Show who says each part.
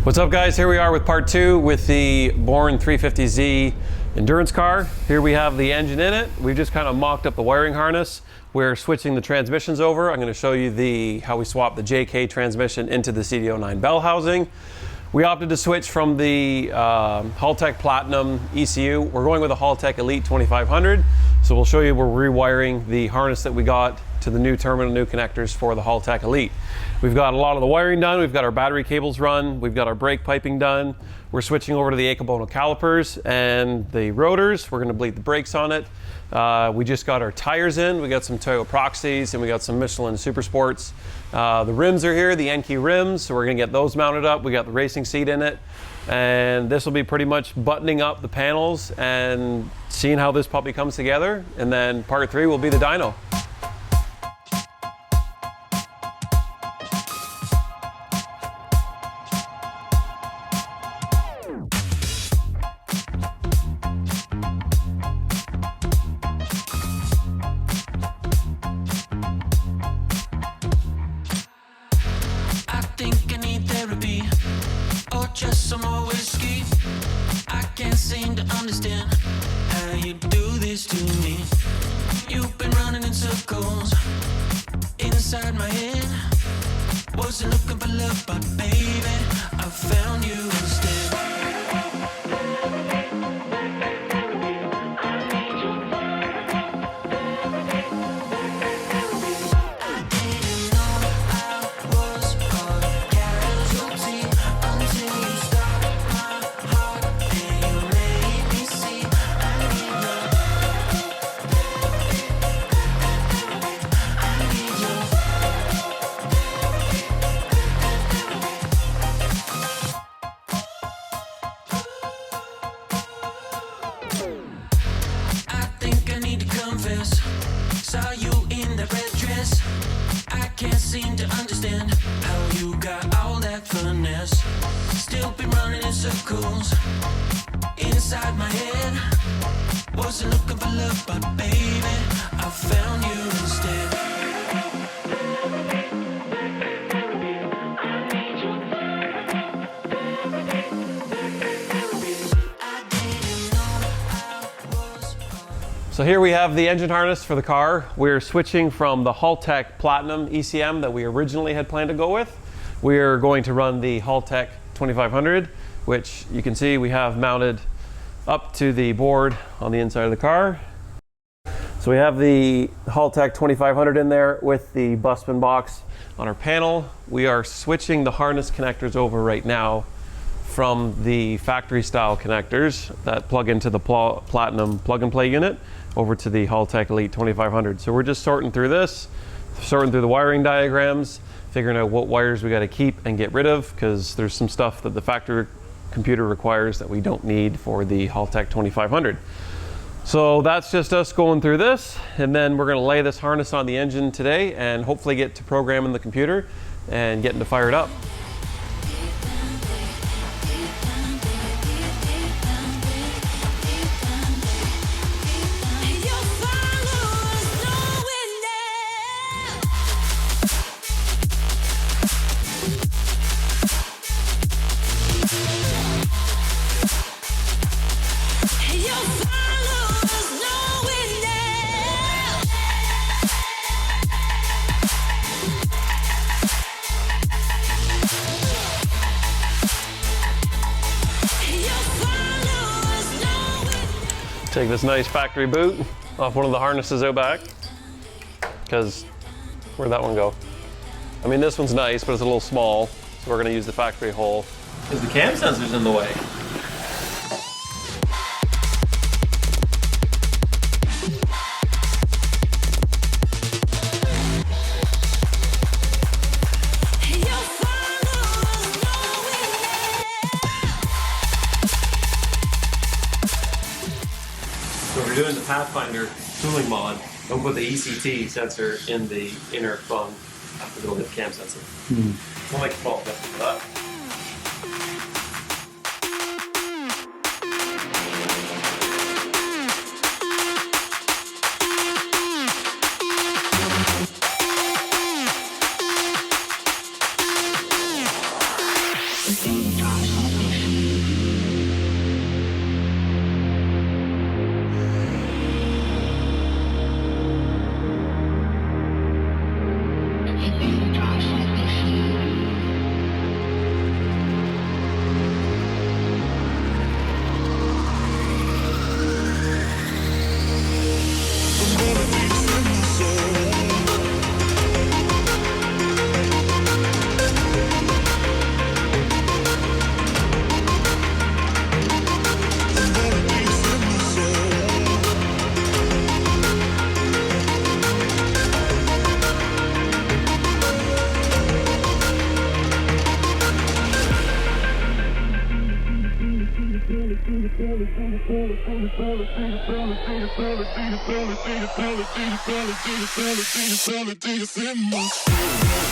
Speaker 1: What's up, guys? Here we are with part 2 with the Bourne 350Z endurance car. Here we have the engine in it. We've just kind of mocked up the wiring harness. We're switching the transmissions over. I'm going to show you how we swap the JK transmission into the CD09 bell housing. We opted to switch from the Haltech Platinum ECU. We're going with a Haltech Elite 2500. So we'll show you we're rewiring the harness that we got to the new terminal, new connectors for the Haltech Elite. We've got a lot of the wiring done. We've got our battery cables run. We've got our brake piping done. We're switching over to the Akebono calipers and the rotors. We're going to bleed the brakes on it. We just got our tires in. We got some Toyo Proxys and we got some Michelin Super Sports. The rims are here, the Enkei rims, so we're going to get those mounted up. We got the racing seat in it. And this will be pretty much buttoning up the panels and seeing how this puppy comes together. And then part 3 will be the dyno.
Speaker 2: Just some more whiskey. I can't seem to understand how you do this to me. You've been running in circles inside my head. Wasn't looking for love, but baby, I found you instead. Saw you in that red dress. I can't seem to understand how you got all that finesse. Still been running in circles inside my head. Wasn't looking for love, but baby, I found you instead.
Speaker 1: So here we have the engine harness for the car. We're switching from the Haltech Platinum ECM that we originally had planned to go with. We're going to run the Haltech 2500, which you can see we have mounted up to the board on the inside of the car. So we have the Haltech 2500 in there with the busman box on our panel. We are switching the harness connectors over right now from the factory style connectors that plug into the Platinum plug and play unit over to the Haltech Elite 2500. So we're just sorting through this, sorting through the wiring diagrams, figuring out what wires we got to keep and get rid of, because there's some stuff that the factory computer requires that we don't need for the Haltech 2500. So that's just us going through this, and then we're going to lay this harness on the engine today and hopefully get to programming the computer and getting to fire it up. Take this nice factory boot off one of the harnesses out back, because where'd that one go? I mean, this one's nice, but it's a little small, so we're gonna use the factory hole because the cam sensor's in the way. So if you're doing the Pathfinder tooling mod, don't put the ECT sensor in the inner thumb, because it'll hit the cam sensor. We'll make a fault test for that.
Speaker 2: Everything Melodies in my